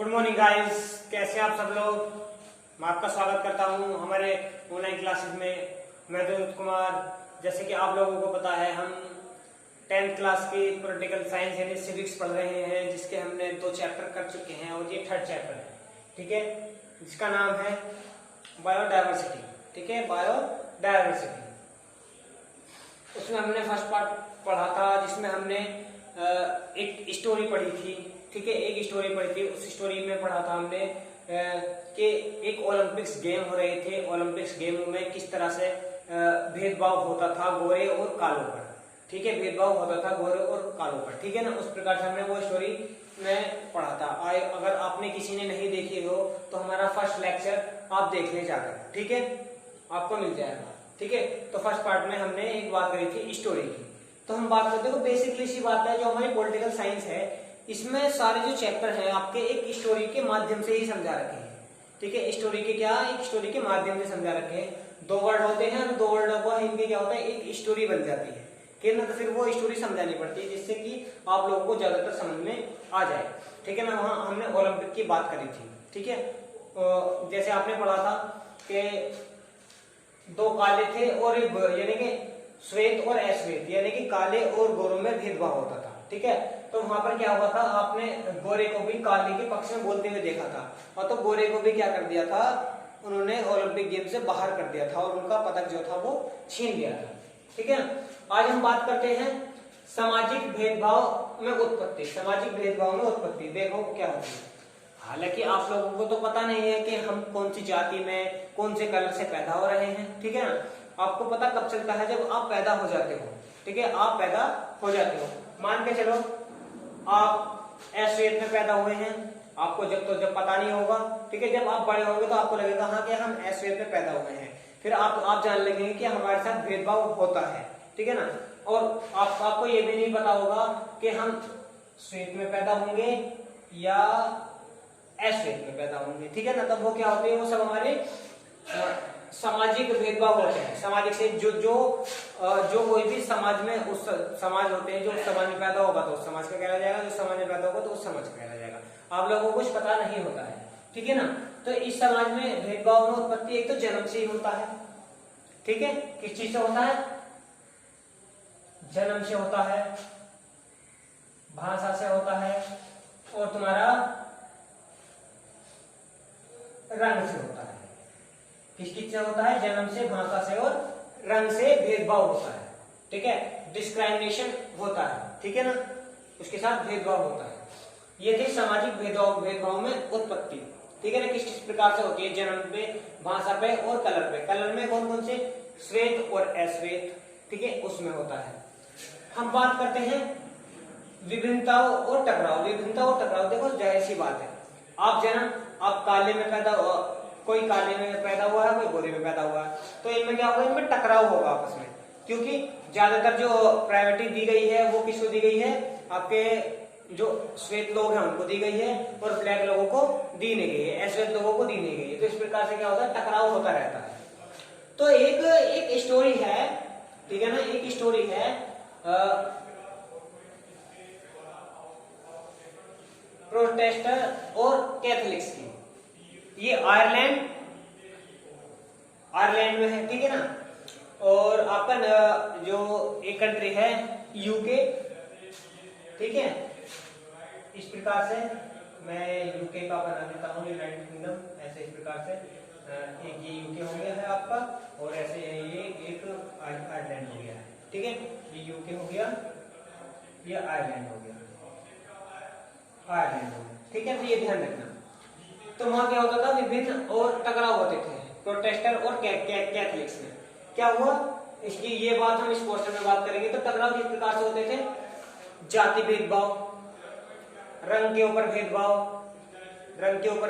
Good morning guys, कैसे आप सब लोग। मैं आपका स्वागत करता हूं हमारे ऑनलाइन क्लासेस में। मैं दिलीप कुमार। जैसे कि आप लोगों को पता है, हम 10th क्लास की पॉलिटिकल साइंस यानी सिविक्स पढ़ रहे हैं, जिसके हमने 2 चैप्टर कर चुके हैं और ये 3rd चैप्टर है। ठीक है, जिसका नाम है बायोडायवर्सिटी। ठीक है, बायोडायवर्सिटी। उसमें हमने फर्स्ट पार्ट पढ़ा था, जिसमें हमने एक स्टोरी पढ़ी थी। ठीक है, एक स्टोरी पढ़ी थी। उस स्टोरी में पढ़ा था हमने कि एक ओलंपिक्स गेम हो रहे थे। ओलंपिक्स गेम में किस तरह से भेदभाव होता था गोरे और कालों पर। ठीक है, भेदभाव होता था गोरे और कालों पर। ठीक है ना, उस प्रकार से हमने वो स्टोरी में पढ़ा था। अगर आपने किसी ने नहीं देखी हो तो हमारा फर्स्ट लेक्चर आप देख ले जाकर। ठीक है, आपको मिल जाएगा। ठीक है, तो फर्स्ट पार्ट में हमने एक बात करी थी स्टोरी की। तो हम बात करते हैं, बेसिकली सी बात है, जो हमारी पॉलिटिकल साइंस है, इसमें सारे जो चैप्टर हैं आपके एक स्टोरी के माध्यम से ही समझा रखे हैं। ठीक है, स्टोरी के क्या, एक स्टोरी के माध्यम से समझा रखे हैं। 2 वर्ड होते हैं और 2 वर्ड हुआ इनके क्या होता है, एक स्टोरी बन जाती है। ठीक है, तो फिर वो स्टोरी समझानी पड़ती है, जिससे कि आप लोगों को ज्यादातर समझ में आ जाए। ठीक है ना, वहां हमने ओलंपिक की बात करी थी। ठीक है, जैसे आपने पढ़ा था कि 2 काले थे और यानी कि श्वेत और अश्वेत, यानी कि काले और गोरों में भेदभाव होता था। ठीक है, तो वहां पर क्या हुआ था, आपने गोरे को भी काले के पक्ष में बोलते हुए देखा था, और तो गोरे को भी क्या कर दिया था, उन्होंने ओलंपिक गेम से बाहर कर दिया था और उनका पदक जो था वो छीन लिया था। ठीक है, आज हम बात करते हैं सामाजिक भेदभाव में उत्पत्ति। सामाजिक भेदभाव में उत्पत्ति देखो क्या होती है। हालांकि आप लोगों को तो पता नहीं है कि हम कौन सी जाति में कौन से कलर से पैदा हो रहे हैं। ठीक है ना, आपको पता कब चलता है, जब आप पैदा हो जाते हो। ठीक है, आप पैदा हो जाते हो। मान के चलो आप अश्वेत में पैदा हुए हैं, आपको जब पता नहीं होगा। ठीक है, जब आप बड़े होंगे तो आपको लगेगा हाँ कि हम अश्वेत में पैदा हुए हैं। फिर आप जान लगेंगे कि हमारे साथ भेदभाव होता है। ठीक है ना, और आपको ये भी नहीं पता होगा कि हम श्वेत में पैदा होंगे या अश्वेत में पैदा होंगे। ठीक है ना, तब वो क्या होते हैं, वो सब हमारे सामाजिक भेदभाव होते हैं। सामाजिक से जो कोई भी समाज में उस समाज होते हैं, जो उस समाज में पैदा होगा तो उस समाज का कहला जाएगा, जो समाज में पैदा होगा तो उस समाज का कहला जाएगा। आप लोगों को कुछ पता नहीं होता है। ठीक है ना, तो इस समाज में भेदभाव में उत्पत्ति एक तो जन्म से ही होता है। ठीक है, किस चीज से होता है, जन्म से होता है, भाषा से होता है, और तुम्हारा रंग से होता है। किस से होता है, जन्म से, भाषा से और रंग से भेदभाव होता है। ठीक है, डिस्क्रिमिनेशन होता है। ठीक है ना, उसके साथ भेदभाव होता है। ये थी सामाजिक भेदभाव में उत्पत्ति। ठीक है ना, किस प्रकार से होती है, जन्म पे, भाषा पे और कलर पे। कलर में कौन कौन से, श्वेत और अश्वेत। ठीक है, उसमें होता है। हम बात करते हैं विभिन्नताओं और टकराव। विभिन्नता और टकराव देखो जाहिर सी बात है, आप काले में पैदा, कोई काले में पैदा हुआ है, कोई गोरे में पैदा हुआ है, तो इनमें क्या होगा, इनमें टकराव होगा आपस में। क्योंकि ज्यादातर जो प्रायोरिटी दी गई है वो किसको दी गई है, आपके जो श्वेत लोग हैं उनको दी गई है, और ब्लैक लोगों को दी नहीं गई है, अश्वेत लोगों को दी नहीं गई है। तो इस प्रकार से क्या होता है, टकराव होता रहता है। तो एक स्टोरी है। ठीक है ना, एक स्टोरी है प्रोटेस्टेंट और कैथोलिक्स की। ये आयरलैंड में है। ठीक है ना, और आपका जो एक कंट्री है यूके। ठीक है, इस प्रकार से मैं यूके का बना देता हूँ, यूनाइटेड किंगडम। ऐसे इस प्रकार से एक ये यूके हो गया है आपका, और ऐसे ये एक आयरलैंड हो गया है। ठीक है, ये यूके हो गया, ये आयरलैंड हो गया, आयरलैंड हो गया। ठीक है, तो ये ध्यान रखना। तो वहां क्या होता था, विभिन्न और टकराव होते थे प्रोटेस्टेंट और कैथोलिक्स में। क्या हुआ, इसकी ये बात हम इस पोर्शन में बात करेंगे। तो टकराव किस प्रकार से होते थे, जाति भेदभाव, रंग के ऊपर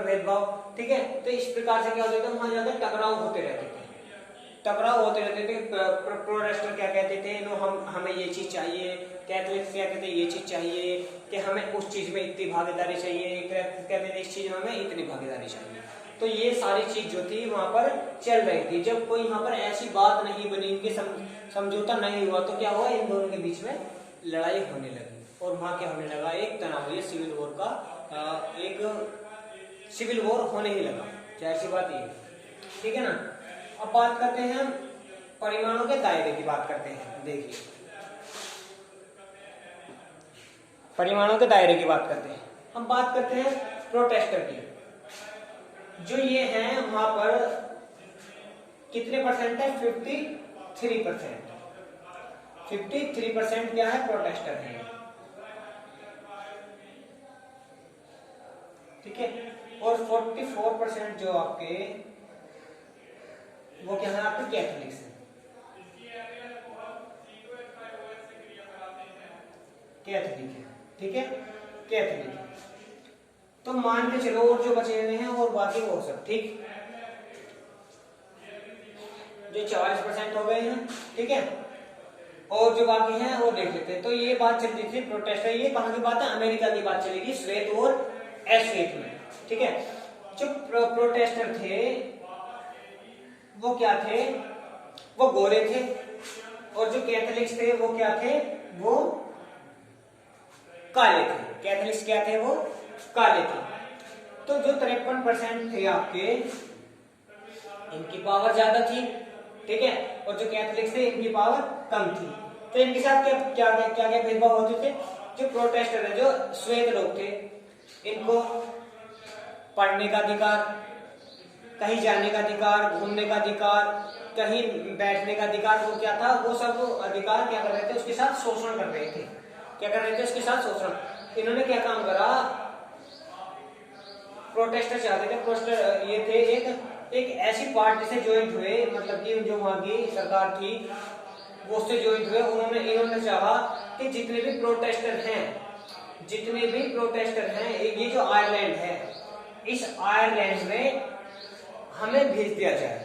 भेदभाव। ठीक है, तो इस प्रकार से क्या होता था, वहां ज्यादा टकराव होते रहते थे। प्रोटेस्टेंट क्या कहते थे, नो हमें ये चीज चाहिए, कैथोलिक्स क्या कहते हैं, ये चीज चाहिए कि हमें उस चीज में इतनी भागीदारी चाहिए, कहते थे इस चीज में हमें इतनी भागीदारी चाहिए। तो ये सारी चीज जो थी वहां पर चल रही थी। जब कोई यहाँ पर ऐसी बात नहीं बनी, इनके समझौता नहीं हुआ, तो क्या हुआ, इन दोनों के बीच में लड़ाई होने लगी, और वहां क्या होने लगा, एक तनाव, ये सिविल वॉर का एक सिविल वॉर होने ही लगा, जाहिर सी बात ये है, ठीक है ना। अब बात करते हैं हम परिमाणों के दायरे की बात करते हैं। देखिए परिमाणों के दायरे की बात करते हैं, हम बात करते हैं प्रोटेस्टर की। जो ये हैं वहां पर कितने परसेंट है? 53%। 53% क्या है? प्रोटेस्टर है, ठीक है। और 44% जो आपके वो क्या है? आपके कैथोलिक्स है, कैथोलिक है, ठीक है, कैथोलिक है। तो मान के चलो और जो बचे हुए हैं और बाकी वो सब, ठीक, जो 44% हो गए हैं, ठीक है, और जो बाकी हैं वो देख लेते हैं। तो ये बात चलती थी प्रोटेस्टर, ये कहाँ की बात है? अमेरिका की बात चलेगी, श्वेत और अश्वेत में, ठीक है। जो प्रोटेस्टर थे वो क्या थे? वो गोरे थे, और जो कैथोलिक्स थे वो क्या थे? वो काले थे। कैथोलिक्स क्या थे? वो काले थे। तो जो 53% थे आपके, इनकी पावर ज्यादा थी, ठीक है, और जो कैथोलिक्स थे इनकी पावर कम थी। तो इनके साथ क्या क्या क्या क्या, क्या भेदभाव होते थे? जो प्रोटेस्टर है, जो श्वेत लोग थे, इनको पढ़ने का अधिकार, कहीं जाने का अधिकार, घूमने का अधिकार, कहीं बैठने का अधिकार, वो क्या था? वो सब अधिकार क्या कर रहे थे? उसके साथ शोषण कर रहे थे। क्या कर रहे थे? उसके साथ शोषण। इन्होंने क्या काम करा? प्रोटेस्टर चाहते थे, प्रोटेस्टर ये थे एक ऐसी पार्टी से ज्वाइन हुए, मतलब कि जो वहां की सरकार थी वो उससे ज्वाइन हुए। इन्होंने चाहा कि जितने भी प्रोटेस्टर हैं, ये जो आयरलैंड है, इस आयरलैंड में हमें भेज दिया जाए,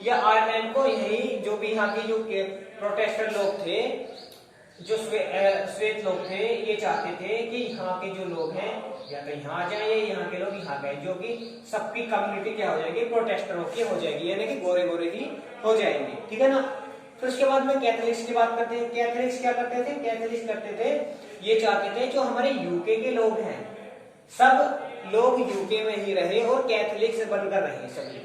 या आयरलैंड को यही जो भी यहाँ की जो प्रोटेस्टर लोग थे, जो श्वेत लोग थे, ये चाहते थे कि यहाँ के जो लोग हैं या तो यहाँ आ जाए, यहाँ के लोग यहाँ गए, जो कि सबकी कम्युनिटी क्या हो जाएगी? प्रोटेस्टरों की हो जाएगी, यानी कि गोरे गोरे ही हो जाएंगे, ठीक है ना। फिर उसके बाद में कैथोलिक्स की बात करते हैं। कैथोलिक्स क्या करते थे? कैथोलिक्स करते थे, ये चाहते थे जो हमारे यूके के लोग हैं, सब लोग यूके में ही रहे और कैथोलिक्स बनकर रहे, सभी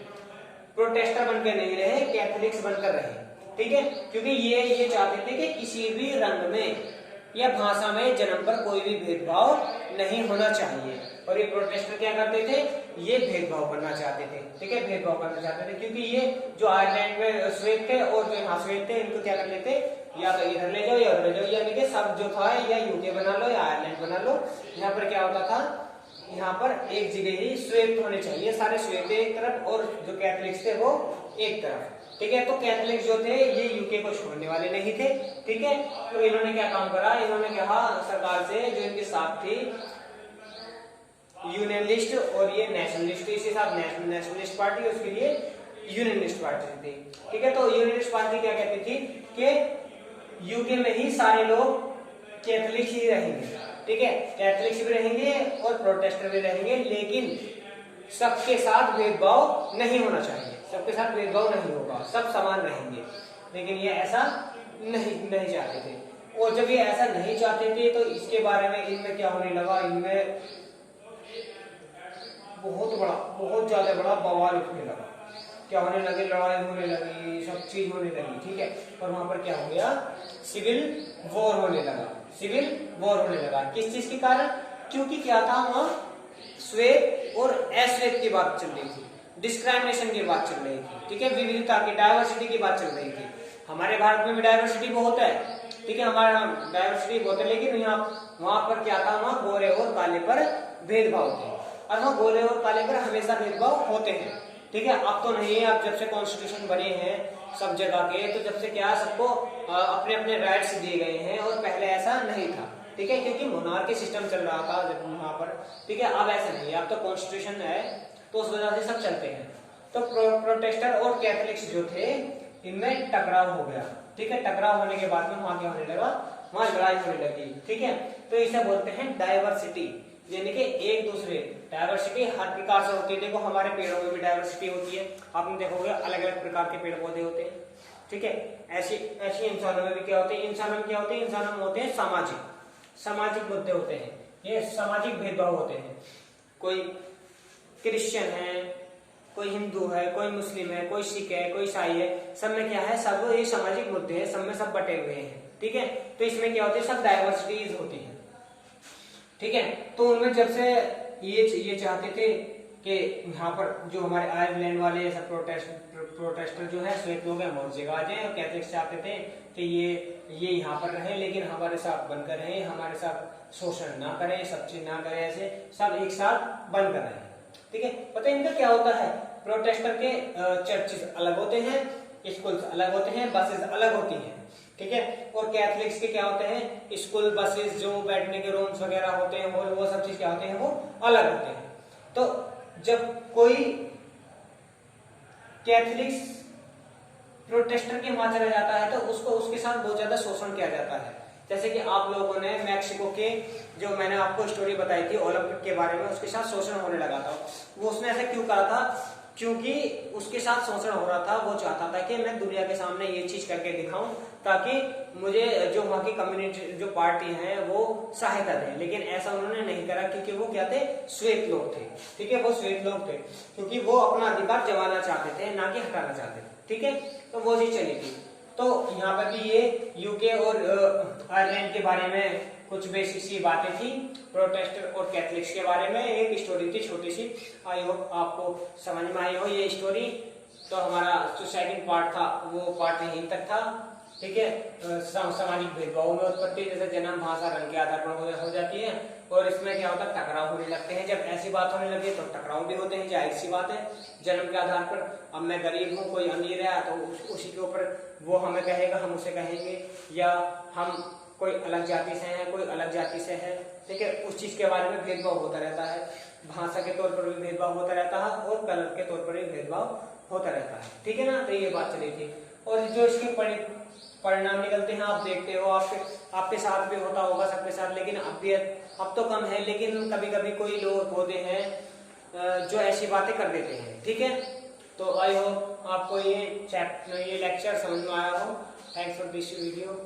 प्रोटेस्टर बनकर नहीं रहे, कैथोलिक्स बनकर रहे, ठीक है। क्योंकि ये चाहते थे कि किसी भी रंग में या भाषा में जन्म पर कोई भी भेदभाव नहीं होना चाहिए। और ये प्रोटेस्टर क्या करते थे? ये भेदभाव करना चाहते थे, ठीक है, भेदभाव करना चाहते थे। क्योंकि ये जो आयरलैंड में श्वेत थे और जो यहाँ श्वेत थे, इनको क्या कर लेते? या तो इधर ले जाओ या उधर ले जाओ, यानी कि सब जो था या यूके बना लो या आयरलैंड बना लो। यहाँ पर क्या होता था? यहाँ पर एक जगह ही श्वेत होने चाहिए, सारे श्वेत एक तरफ और जो कैथोलिक्स थे वो एक तरफ, ठीक है। तो कैथोलिक्स जो थे ये यूके को छोड़ने वाले नहीं थे, ठीक है। तो इन्होंने क्या काम करा? इन्होंने कहा सरकार से, जो इनके साथ थी यूनियनिस्ट और ये नेशनलिस्ट, इसी साथ नेशनलिस्ट पार्टी, उसके लिए यूनियनिस्ट पार्टी थी, ठीक है। तो यूनियनिस्ट पार्टी क्या कहती थी कि यूके में ही सारे लोग कैथोलिक ही रहेंगे, ठीक है, कैथोलिक्स भी रहेंगे और प्रोटेस्टर भी रहेंगे, लेकिन सबके साथ भेदभाव नहीं होना चाहिए, सबके साथ भेदभाव नहीं होगा, सब समान रहेंगे। लेकिन ये ऐसा नहीं चाहते थे। और जब ये ऐसा नहीं चाहते थे तो इसके बारे में इनमें क्या होने लगा? इनमें बहुत ज्यादा बड़ा बवाल उठने लगा। क्या होने लगे? लड़ाई होने लगी, सब चीज होने लगी, ठीक है। और वहां पर क्या हो गया? सिविल वॉर होने लगा, सिविल वॉर होने लगा। किस चीज के कारण? क्योंकि क्या था, वहां श्वेत और अश्वेत की बात चल रही थी, डिस्क्रिमिनेशन की बात चल रही थी, ठीक है, विविधता की, डायवर्सिटी की बात चल रही थी। हमारे भारत में भी डायवर्सिटी बहुत है, ठीक है, हमारे यहाँ डायवर्सिटी बहुत है, लेकिन यहाँ वहां पर क्या था? वहां गोरे और काले पर भेदभाव थे, और वहां गोरे और काले पर हमेशा भेदभाव होते हैं, ठीक है। अब तो नहीं है, अब जब से कॉन्स्टिट्यूशन बने हैं सब जगह के, तो जब से क्या सबको अपने अपने राइट्स दिए गए हैं, और पहले ऐसा नहीं था, ठीक है, क्योंकि मोनार्की सिस्टम चल रहा था जब वहां पर, ठीक है। अब ऐसा नहीं है, अब तो कॉन्स्टिट्यूशन है, तो उस वजह से सब चलते हैं। तो प्रोटेस्टर और कैथोलिक्स जो थे, इनमें टकराव हो गया, ठीक है। टकराव होने के बाद में वहां क्या होने लगा? वहां लड़ाई होने लगी, ठीक है। तो इसे बोलते हैं डाइवर्सिटी, यानी कि एक दूसरे, डाइवर्सिटी हर प्रकार से होती है। देखो हमारे पेड़ों में भी डाइवर्सिटी होती है, आपने देखोगे अलग अलग प्रकार के पेड़ पौधे होते हैं, ठीक है। ऐसी इंसानों में भी क्या होते हैं? इंसानों में क्या होते हैं? इंसानों में होते हैं सामाजिक मुद्दे होते हैं, ये सामाजिक भेदभाव होते हैं। कोई क्रिश्चियन है, कोई हिंदू है, कोई मुस्लिम है, कोई सिख है, कोई ईसाई है, सब में क्या है, सब ये सामाजिक मुद्दे हैं, सब में सब बटे हुए हैं। ठीक है, तो इसमें क्या होती है, सब डाइवर्सिटीज होती है। ठीक है, तो उनमें जब से ये चाहते थे कि यहाँ पर जो हमारे आयरलैंड वाले सब प्रोटेस्टर जो है, श्वेत लोग हैं, वो जगह आ जाए, और कैथलिक्स चाहते थे कि ये यहाँ पर रहे, लेकिन हमारे साथ बनकर रहे, हमारे साथ शोषण ना करें, सब चीज ना करें, ऐसे सब एक साथ बनकर रहे। ठीक है, पता है इनका क्या होता है, प्रोटेस्टर के चर्चेस अलग होते हैं, स्कूल्स अलग होते हैं, बसेस अलग होती हैं। ठीक है, और कैथलिक्स के क्या होते हैं, स्कूल, बसेस, जो बैठने के रूम्स वगैरह होते हैं, वो सब चीज क्या होते हैं, वो अलग होते हैं। तो जब कोई कैथलिक्स प्रोटेस्टर के वहां चला जाता है, तो उसको उसके साथ बहुत ज्यादा शोषण किया जाता है। जैसे कि आप लोगों ने मैक्सिको के जो मैंने आपको स्टोरी बताई थी ओलंपिक के बारे में, उसके साथ शोषण होने लगा था। वो उसने ऐसा क्यों करा था, क्योंकि उसके साथ शोषण हो रहा था, वो चाहता था कि मैं दुनिया के सामने ये चीज करके दिखाऊं, ताकि मुझे जो वहां की कम्युनिटी जो पार्टी है वो सहायता दे। लेकिन ऐसा उन्होंने नहीं करा, क्योंकि वो क्या थे, श्वेत लोग थे। ठीक है, वो श्वेत लोग थे, क्योंकि वो अपना अधिकार जमाना चाहते थे, ना कि हटाना चाहते थे। ठीक है, तो वो चीज चली थी। तो यहाँ पर भी ये यूके और आयरलैंड के बारे में कुछ बेसिक सी बातें थी, प्रोटेस्टर और कैथलिक्स के बारे में एक स्टोरी थी छोटी सी। आई होप आपको समझ में आई हो ये स्टोरी। तो हमारा जो सेकंड पार्ट था वो पार्ट यहीं तक था। ठीक है, सामाजिक भेदभाव में उत्पत्ति, जैसे जन्म, भाषा, रंग के आधार पर हो जाती है, और इसमें क्या होता है, टकराव होने लगते हैं। जब ऐसी बात होने लगे तो टकराव भी होते हैं, जाहिर सी बात है। जन्म के आधार पर, अब मैं गरीब हूँ, कोई अमीर है, तो उसी के ऊपर वो हमें कहेगा, हम उसे कहेंगे, या हम कोई अलग जाति से हैं, कोई अलग जाति से है। ठीक है, उस चीज के बारे में भेदभाव होता रहता है। भाषा के तौर पर भी भेदभाव होता रहता है, और कलर के तौर पर भी भेदभाव होता रहता है। ठीक है ना, तो ये बात चली थी। और जो इसके परिणाम निकलते हैं, आप देखते हो, आपके साथ भी होता होगा, सबके साथ, लेकिन अब तो कम है, लेकिन कभी कभी कोई लोग होते हैं जो ऐसी बातें कर देते हैं। ठीक है, तो आई होप आपको ये लेक्चर समझ में आया हो। Thanks for this video.